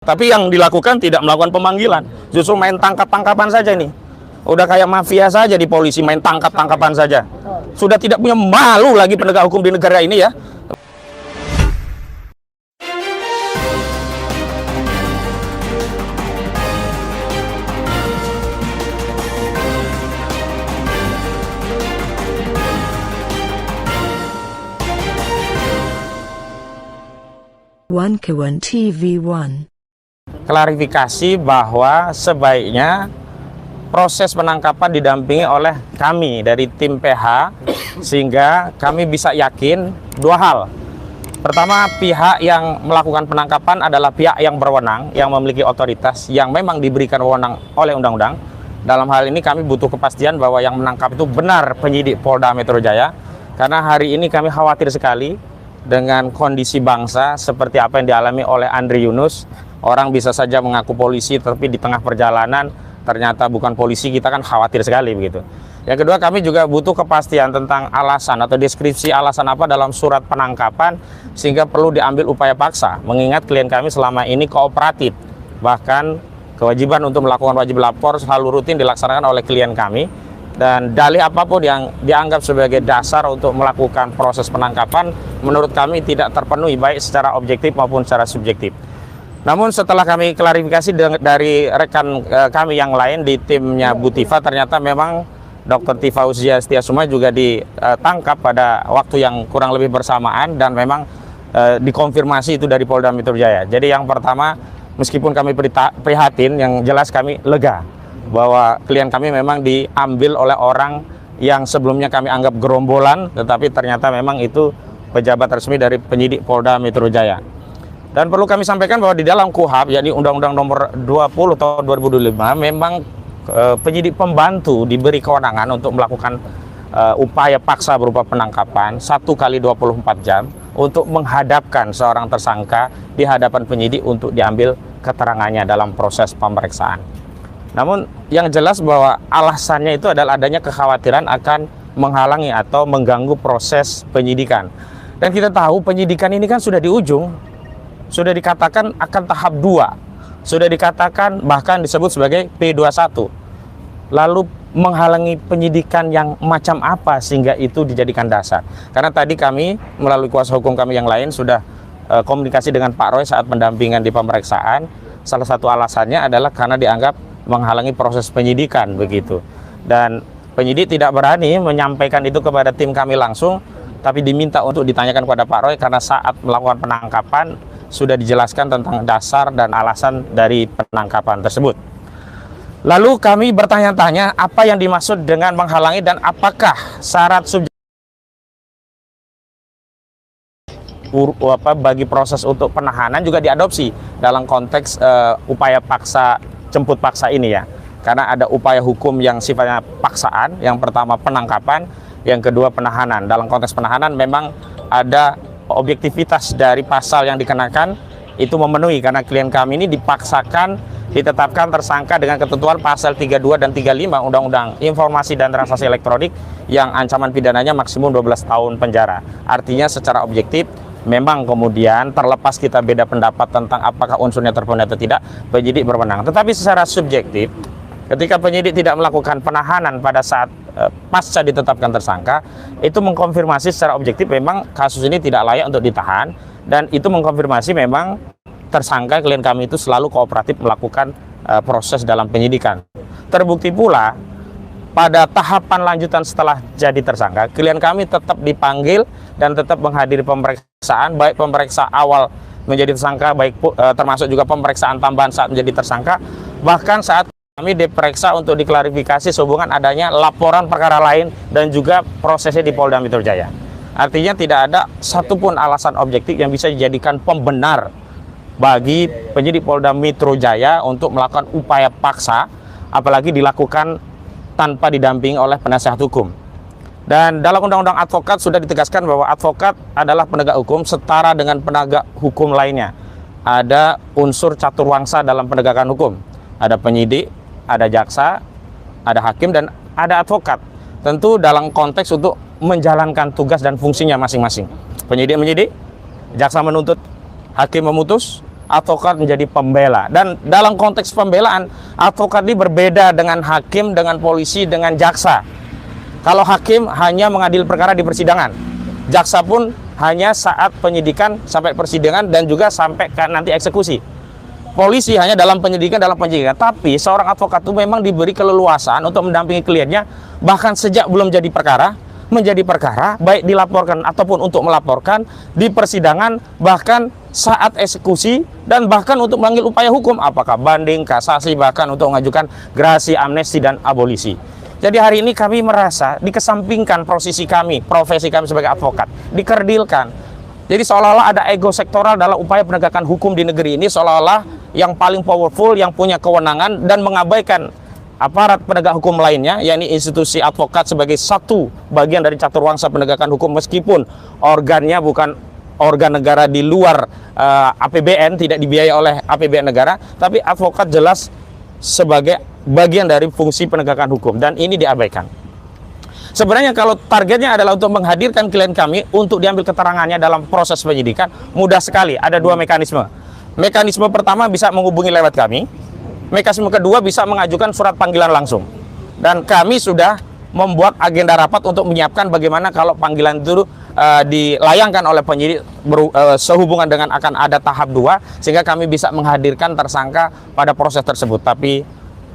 Tapi yang dilakukan tidak melakukan pemanggilan, justru main tangkap-tangkapan saja nih. Udah kayak mafia saja di polisi, main tangkap-tangkapan saja. Sudah tidak punya malu lagi penegak hukum di negara ini ya. One Kawan TV1. Klarifikasi bahwa sebaiknya proses penangkapan didampingi oleh kami dari tim PH, sehingga kami bisa yakin dua hal. Pertama, pihak yang melakukan penangkapan adalah pihak yang berwenang, yang memiliki otoritas, yang memang diberikan wewenang oleh undang-undang. Dalam hal ini kami butuh kepastian bahwa yang menangkap itu benar penyidik Polda Metro Jaya, karena hari ini kami khawatir sekali dengan kondisi bangsa seperti apa yang dialami oleh Andri Yunus. Orang bisa saja mengaku polisi, tapi di tengah perjalanan ternyata bukan polisi. Kita kan khawatir sekali begitu. Yang kedua, kami juga butuh kepastian tentang alasan atau deskripsi alasan apa dalam surat penangkapan, sehingga perlu diambil upaya paksa, mengingat klien kami selama ini kooperatif. Bahkan kewajiban untuk melakukan wajib lapor selalu rutin dilaksanakan oleh klien kami, dan dalih apapun yang dianggap sebagai dasar untuk melakukan proses penangkapan menurut kami tidak terpenuhi, baik secara objektif maupun secara subjektif. Namun setelah kami klarifikasi dari rekan kami yang lain di timnya Bu Tifa, ternyata memang Dr. Tifa Uzia Setiasuma juga ditangkap pada waktu yang kurang lebih bersamaan, dan memang dikonfirmasi itu dari Polda Metro Jaya. Jadi yang pertama, meskipun kami prihatin, yang jelas kami lega bahwa klien kami memang diambil oleh orang yang sebelumnya kami anggap gerombolan, tetapi ternyata memang itu pejabat resmi dari penyidik Polda Metro Jaya. Dan perlu kami sampaikan bahwa di dalam KUHP, yakni Undang-Undang Nomor 20 Tahun 2025, memang penyidik pembantu diberi kewenangan untuk melakukan upaya paksa berupa penangkapan 1 kali 24 jam untuk menghadapkan seorang tersangka di hadapan penyidik untuk diambil keterangannya dalam proses pemeriksaan. Namun yang jelas bahwa alasannya itu adalah adanya kekhawatiran akan menghalangi atau mengganggu proses penyidikan. Dan kita tahu penyidikan ini kan sudah di ujung, sudah dikatakan akan tahap 2, sudah dikatakan bahkan disebut sebagai P21. Lalu menghalangi penyidikan yang macam apa sehingga itu dijadikan dasar? Karena tadi kami melalui kuasa hukum kami yang lain sudah komunikasi dengan Pak Roy saat pendampingan di pemeriksaan. Salah satu alasannya adalah karena dianggap menghalangi proses penyidikan begitu. Dan penyidik tidak berani menyampaikan itu kepada tim kami langsung, tapi diminta untuk ditanyakan kepada Pak Roy, karena saat melakukan penangkapan sudah dijelaskan tentang dasar dan alasan dari penangkapan tersebut. Lalu kami bertanya-tanya apa yang dimaksud dengan menghalangi, dan apakah syarat subjektif bagi proses untuk penahanan juga diadopsi dalam konteks upaya paksa, jemput paksa ini ya. Karena ada upaya hukum yang sifatnya paksaan, yang pertama penangkapan, yang kedua penahanan. Dalam konteks penahanan memang ada objektivitas dari pasal yang dikenakan itu memenuhi, karena klien kami ini dipaksakan ditetapkan tersangka dengan ketentuan pasal 32 dan 35 Undang-Undang Informasi dan Transaksi Elektronik yang ancaman pidananya maksimum 12 tahun penjara. Artinya secara objektif memang kemudian terlepas kita beda pendapat tentang apakah unsurnya terpenuhi atau tidak, penyidik berwenang. Tetapi secara subjektif, ketika penyidik tidak melakukan penahanan pada saat pasca ditetapkan tersangka, itu mengkonfirmasi secara objektif memang kasus ini tidak layak untuk ditahan, dan itu mengkonfirmasi memang tersangka klien kami itu selalu kooperatif melakukan proses dalam penyidikan. Terbukti pula pada tahapan lanjutan setelah jadi tersangka, klien kami tetap dipanggil dan tetap menghadiri pemeriksaan, baik pemeriksa awal menjadi tersangka, baik termasuk juga pemeriksaan tambahan saat menjadi tersangka, bahkan saat kami diperiksa untuk diklarifikasi sehubungan adanya laporan perkara lain dan juga prosesnya di Polda Metro Jaya. Artinya tidak ada satupun alasan objektif yang bisa dijadikan pembenar bagi penyidik Polda Metro Jaya untuk melakukan upaya paksa, apalagi dilakukan tanpa didampingi oleh penasihat hukum. Dan dalam Undang-Undang Advokat sudah ditegaskan bahwa advokat adalah penegak hukum setara dengan penegak hukum lainnya. Ada unsur caturwangsa dalam penegakan hukum. Ada penyidik, ada jaksa, ada hakim, dan ada advokat. Tentu dalam konteks untuk menjalankan tugas dan fungsinya masing-masing. Penyidik menyidik, jaksa menuntut, hakim memutus, advokat menjadi pembela. Dan dalam konteks pembelaan, advokat ini berbeda dengan hakim, dengan polisi, dengan jaksa. Kalau hakim hanya mengadili perkara di persidangan, jaksa pun hanya saat penyidikan sampai persidangan dan juga sampai nanti eksekusi. Polisi hanya dalam penyidikan, tapi seorang advokat itu memang diberi keleluasaan untuk mendampingi kliennya, bahkan sejak belum jadi perkara, menjadi perkara, baik dilaporkan ataupun untuk melaporkan, di persidangan, bahkan saat eksekusi, dan bahkan untuk memanggil upaya hukum, apakah banding, kasasi, bahkan untuk mengajukan gerasi, amnesti, dan abolisi. Jadi hari ini kami merasa dikesampingkan posisi kami, profesi kami sebagai advokat, dikerdilkan. Jadi seolah-olah ada ego sektoral dalam upaya penegakan hukum di negeri ini, seolah-olah yang paling powerful, yang punya kewenangan, dan mengabaikan aparat penegak hukum lainnya, yakni institusi advokat sebagai satu bagian dari caturwangsa penegakan hukum, meskipun organnya bukan organ negara di luar APBN, tidak dibiayai oleh APBN negara, tapi advokat jelas sebagai bagian dari fungsi penegakan hukum, dan ini diabaikan. Sebenarnya kalau targetnya adalah untuk menghadirkan klien kami untuk diambil keterangannya dalam proses penyidikan, mudah sekali. Ada dua mekanisme. Mekanisme pertama bisa menghubungi lewat kami. Mekanisme kedua bisa mengajukan surat panggilan langsung. Dan kami sudah membuat agenda rapat untuk menyiapkan bagaimana kalau panggilan itu dilayangkan oleh penyidik sehubungan dengan akan ada tahap 2, sehingga kami bisa menghadirkan tersangka pada proses tersebut. Tapi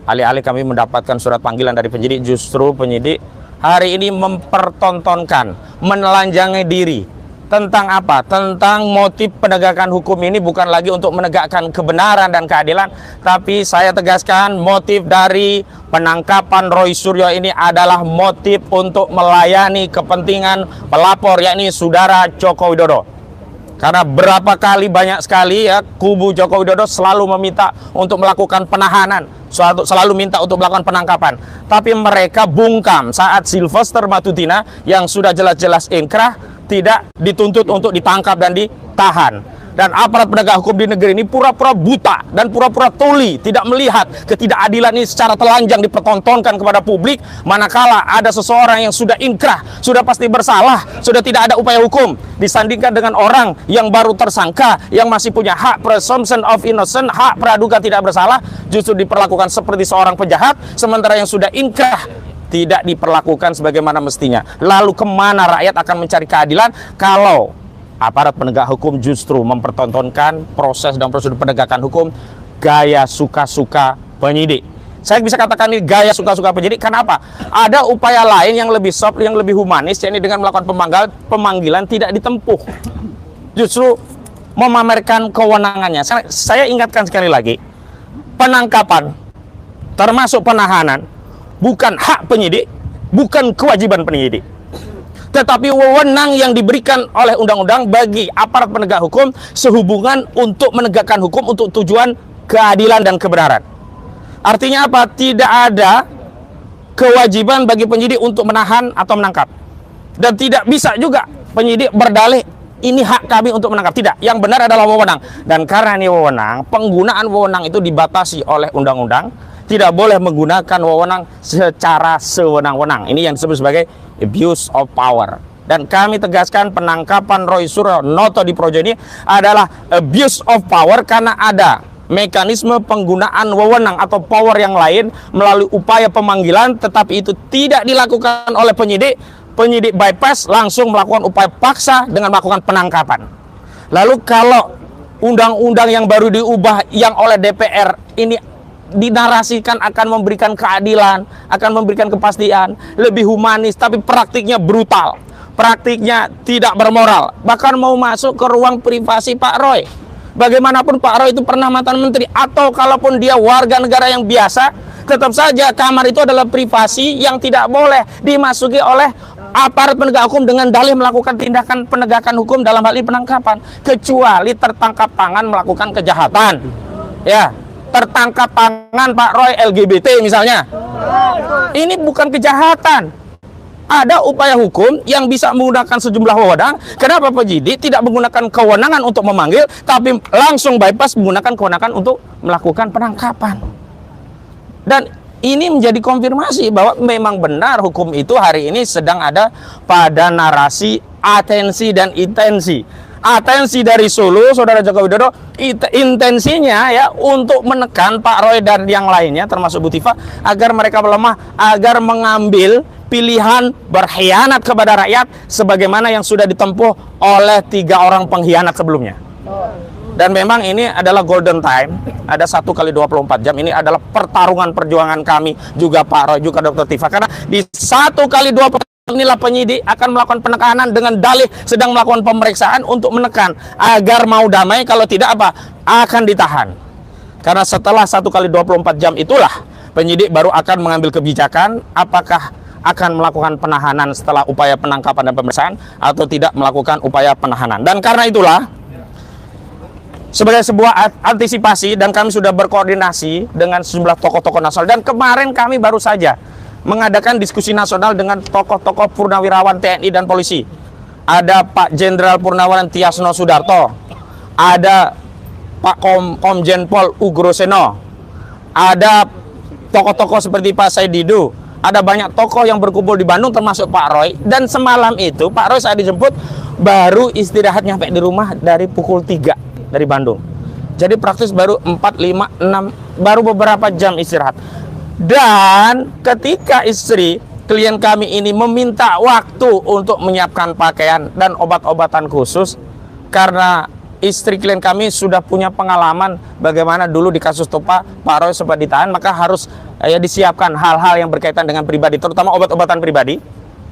alih-alih kami mendapatkan surat panggilan dari penyidik, justru penyidik hari ini mempertontonkan, menelanjangi diri. Tentang apa? Tentang motif penegakan hukum ini bukan lagi untuk menegakkan kebenaran dan keadilan, tapi saya tegaskan motif dari penangkapan Roy Suryo ini adalah motif untuk melayani kepentingan pelapor, yakni saudara Joko Widodo. Karena berapa kali, banyak sekali ya, kubu Joko Widodo selalu meminta untuk melakukan penahanan, selalu minta untuk melakukan penangkapan. Tapi mereka bungkam saat Sylvester Matutina yang sudah jelas-jelas inkrah tidak dituntut untuk ditangkap dan ditahan. Dan aparat penegak hukum di negeri ini pura-pura buta dan pura-pura tuli, tidak melihat ketidakadilan ini secara telanjang dipertontonkan kepada publik, manakala ada seseorang yang sudah inkrah, sudah pasti bersalah, sudah tidak ada upaya hukum, disandingkan dengan orang yang baru tersangka, yang masih punya hak presumption of innocence, hak praduga tidak bersalah, justru diperlakukan seperti seorang penjahat, sementara yang sudah inkrah tidak diperlakukan sebagaimana mestinya. Lalu kemana rakyat akan mencari keadilan kalau aparat penegak hukum justru mempertontonkan proses dan prosedur penegakan hukum gaya suka-suka penyidik? Saya bisa katakan ini gaya suka-suka penyidik. Kenapa? Ada upaya lain yang lebih soft, yang lebih humanis, yakni dengan melakukan pemanggilan tidak ditempuh, justru memamerkan kewenangannya. Saya ingatkan sekali lagi, penangkapan termasuk penahanan bukan hak penyidik, bukan kewajiban penyidik, tetapi wewenang yang diberikan oleh undang-undang bagi aparat penegak hukum sehubungan untuk menegakkan hukum untuk tujuan keadilan dan kebenaran. Artinya apa? Tidak ada kewajiban bagi penyidik untuk menahan atau menangkap, dan tidak bisa juga penyidik berdalih ini hak kami untuk menangkap. Tidak, yang benar adalah wewenang. Dan karena ini wewenang, penggunaan wewenang itu dibatasi oleh undang-undang. Tidak boleh menggunakan wewenang secara sewenang-wenang. Ini yang disebut sebagai abuse of power. Dan kami tegaskan penangkapan Roy Suryo Noto Diprojo ini adalah abuse of power karena ada mekanisme penggunaan wewenang atau power yang lain melalui upaya pemanggilan, tetapi itu tidak dilakukan oleh penyidik. Penyidik bypass, langsung melakukan upaya paksa dengan melakukan penangkapan. Lalu kalau undang-undang yang baru diubah yang oleh DPR ini dinarasikan akan memberikan keadilan, akan memberikan kepastian, lebih humanis, tapi praktiknya brutal, praktiknya tidak bermoral, bahkan mau masuk ke ruang privasi Pak Roy. Bagaimanapun Pak Roy itu pernah mantan menteri, atau kalaupun dia warga negara yang biasa, tetap saja kamar itu adalah privasi yang tidak boleh dimasuki oleh aparat penegak hukum dengan dalih melakukan tindakan penegakan hukum, dalam hal ini penangkapan, kecuali tertangkap tangan melakukan kejahatan. Ya, tertangkap tangan Pak Roy LGBT misalnya, ini bukan kejahatan. Ada upaya hukum yang bisa menggunakan sejumlah wewenang. Kenapa penyidik tidak menggunakan kewenangan untuk memanggil, tapi langsung bypass menggunakan kewenangan untuk melakukan penangkapan? Dan ini menjadi konfirmasi bahwa memang benar hukum itu hari ini sedang ada pada narasi atensi dan intensi. atensi dari Sulu, Saudara Joko Widodo, intensinya ya untuk menekan Pak Roy dan yang lainnya termasuk Bu Tifa agar mereka melemah, agar mengambil pilihan berkhianat kepada rakyat sebagaimana yang sudah ditempuh oleh 3 orang pengkhianat sebelumnya. Dan memang ini adalah golden time, ada 1 kali 24 jam, ini adalah pertarungan perjuangan kami, juga Pak Roy, juga Dr. Tifa, karena di 1 kali 24 inilah penyidik akan melakukan penekanan dengan dalih sedang melakukan pemeriksaan untuk menekan agar mau damai, kalau tidak apa akan ditahan. Karena setelah 1 kali 24 jam itulah penyidik baru akan mengambil kebijakan apakah akan melakukan penahanan setelah upaya penangkapan dan pemeriksaan atau tidak melakukan upaya penahanan. Dan karena itulah sebagai sebuah antisipasi, dan kami sudah berkoordinasi dengan sejumlah tokoh-tokoh nasional, dan kemarin kami baru saja mengadakan diskusi nasional dengan tokoh-tokoh purnawirawan TNI dan polisi. Ada Pak Jenderal Purnawirawan Tiasno Sudarto, ada Pak Komjen Pol Ugroseno, ada tokoh-tokoh seperti Pak Said Didu, ada banyak tokoh yang berkumpul di Bandung termasuk Pak Roy. Dan semalam itu Pak Roy saat dijemput baru istirahat nyampe di rumah dari pukul 3 dari Bandung. Jadi praktis baru 4, 5, 6, baru beberapa jam istirahat. Dan ketika istri klien kami ini meminta waktu untuk menyiapkan pakaian dan obat-obatan khusus, karena istri klien kami sudah punya pengalaman bagaimana dulu di kasus Topa Pak Roy sempat ditahan, maka harus ya disiapkan hal-hal yang berkaitan dengan pribadi, terutama obat-obatan pribadi,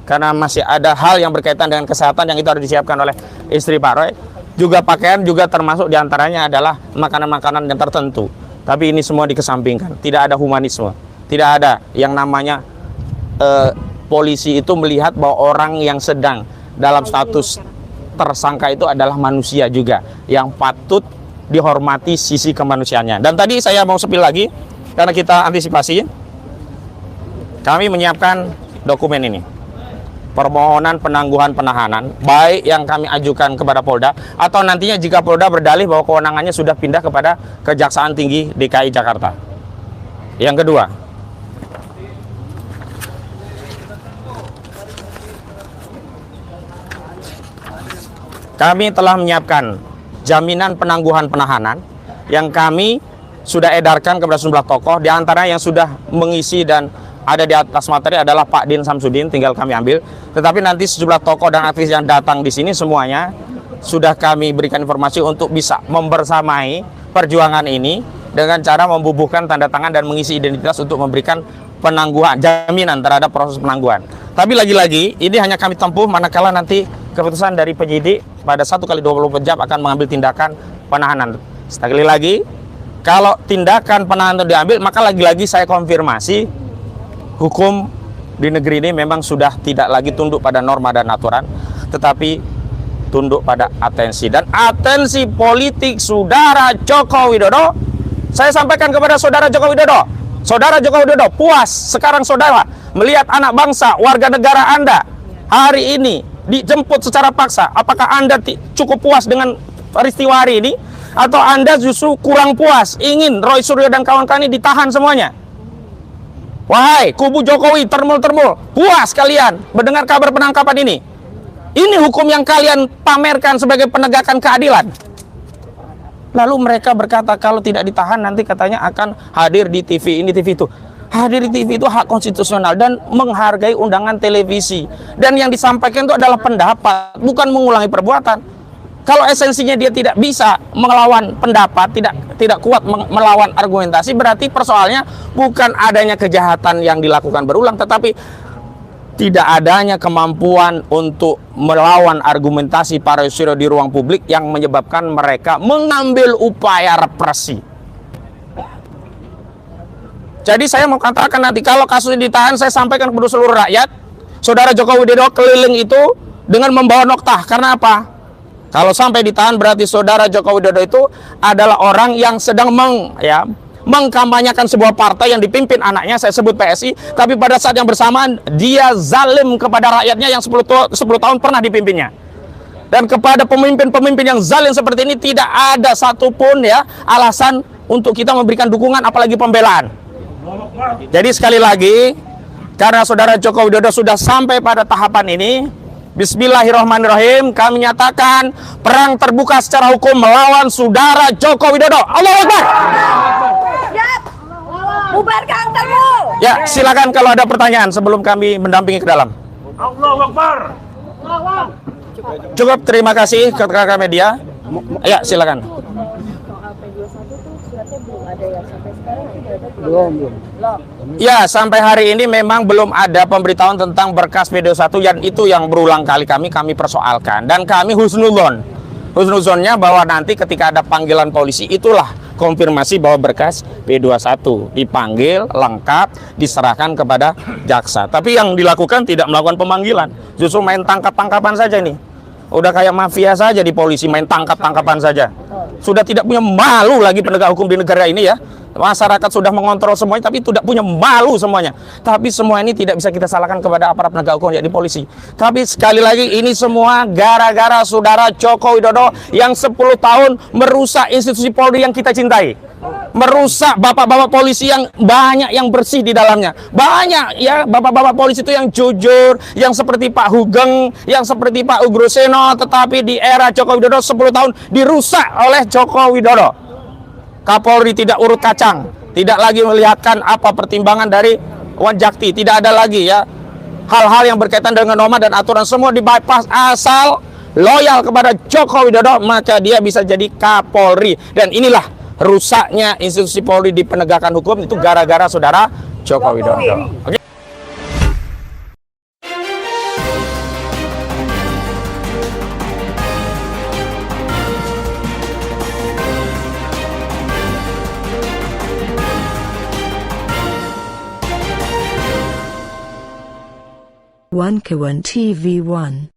karena masih ada hal yang berkaitan dengan kesehatan yang itu harus disiapkan oleh istri Pak Roy. Juga pakaian juga termasuk diantaranya adalah makanan-makanan yang tertentu. Tapi ini semua dikesampingkan, tidak ada humanisme, tidak ada yang namanya polisi itu melihat bahwa orang yang sedang dalam status tersangka itu adalah manusia juga yang patut dihormati sisi kemanusiaannya. Dan tadi saya mau sepil lagi karena kita antisipasi, kami menyiapkan dokumen ini, permohonan penangguhan penahanan, baik yang kami ajukan kepada Polda atau nantinya jika Polda berdalih bahwa kewenangannya sudah pindah kepada Kejaksaan Tinggi DKI Jakarta. Yang kedua, kami telah menyiapkan jaminan penangguhan penahanan yang kami sudah edarkan kepada sejumlah tokoh, di antara yang sudah mengisi dan ada di atas materi adalah Pak Din Samsudin, tinggal kami ambil. Tetapi nanti sejumlah tokoh dan aktivis yang datang di sini semuanya sudah kami berikan informasi untuk bisa membersamai perjuangan ini dengan cara membubuhkan tanda tangan dan mengisi identitas untuk memberikan penangguhan, jaminan terhadap proses penangguhan. Tapi lagi-lagi ini hanya kami tempuh manakala nanti keputusan dari penyidik pada 1 kali 24 jam akan mengambil tindakan penahanan. Sekali lagi, kalau tindakan penahanan itu diambil, maka lagi-lagi saya konfirmasi hukum di negeri ini memang sudah tidak lagi tunduk pada norma dan aturan, tetapi tunduk pada atensi. Dan atensi politik Saudara Joko Widodo, saya sampaikan kepada Saudara Joko Widodo, Saudara Joko Widodo puas sekarang saudara melihat anak bangsa, warga negara Anda hari ini dijemput secara paksa. Apakah Anda cukup puas dengan peristiwa hari ini? Atau Anda justru kurang puas, ingin Roy Suryo dan kawan-kawan ini ditahan semuanya? Wahai kubu Jokowi, termul-termul, puas kalian mendengar kabar penangkapan ini? Ini hukum yang kalian pamerkan sebagai penegakan keadilan. Lalu mereka berkata kalau tidak ditahan nanti katanya akan hadir di TV ini, TV itu. Hadir di TV itu hak konstitusional dan menghargai undangan televisi. Dan yang disampaikan itu adalah pendapat, bukan mengulangi perbuatan. Kalau esensinya dia tidak bisa melawan pendapat, tidak kuat melawan argumentasi, berarti persoalannya bukan adanya kejahatan yang dilakukan berulang, tetapi tidak adanya kemampuan untuk melawan argumentasi para Suryo di ruang publik yang menyebabkan mereka mengambil upaya represi. Jadi saya mau katakan nanti kalau kasus ini ditahan, saya sampaikan kepada seluruh rakyat, Saudara Joko Widodo keliling itu dengan membawa noktah. Karena apa? Kalau sampai ditahan berarti Saudara Joko Widodo itu adalah orang yang sedang mengkampanyekan sebuah partai yang dipimpin anaknya, saya sebut PSI, tapi pada saat yang bersamaan dia zalim kepada rakyatnya yang 10 tahun pernah dipimpinnya. Dan kepada pemimpin-pemimpin yang zalim seperti ini tidak ada satupun alasan untuk kita memberikan dukungan apalagi pembelaan. Jadi sekali lagi, karena Saudara Joko Widodo sudah sampai pada tahapan ini, Bismillahirrahmanirrahim, kami nyatakan perang terbuka secara hukum melawan saudara Joko Widodo. Allahu Akbar. Bubarkan demo. Ya, silakan kalau ada pertanyaan sebelum kami mendampingi ke dalam. Allahu Akbar. Cukup, terima kasih rekan-rekan media. Ya, silakan. Ya, sampai hari ini memang belum ada pemberitahuan tentang berkas P21 dan itu yang berulang kali kami persoalkan. Dan kami husnuzonnya bahwa nanti ketika ada panggilan polisi itulah konfirmasi bahwa berkas P21 dipanggil lengkap diserahkan kepada jaksa. Tapi yang dilakukan tidak melakukan pemanggilan, justru main tangkap-tangkapan saja ini. Udah kayak mafia saja di polisi, main tangkap-tangkapan saja. Sudah tidak punya malu lagi penegak hukum di negara ini ya. Masyarakat sudah mengontrol semuanya, tapi tidak punya malu semuanya. Tapi semua ini tidak bisa kita salahkan kepada aparat penegak hukum, yakni polisi. Tapi sekali lagi, ini semua gara-gara saudara Joko Widodo yang 10 tahun merusak institusi Polri yang kita cintai. Merusak bapak-bapak polisi yang banyak yang bersih di dalamnya. Banyak ya bapak-bapak polisi itu yang jujur, yang seperti Pak Hugeng, yang seperti Pak Ugroseno, tetapi di era Joko Widodo 10 tahun dirusak oleh Joko Widodo. Kapolri tidak urut kacang, tidak lagi melihatkan apa pertimbangan dari Wanjakti, tidak ada lagi ya hal-hal yang berkaitan dengan norma dan aturan, semua di bypass. Asal loyal kepada Joko Widodo maka dia bisa jadi Kapolri. Dan inilah rusaknya institusi Polri di penegakan hukum, itu gara-gara saudara Joko Widodo. Oke. One Kawan TV 1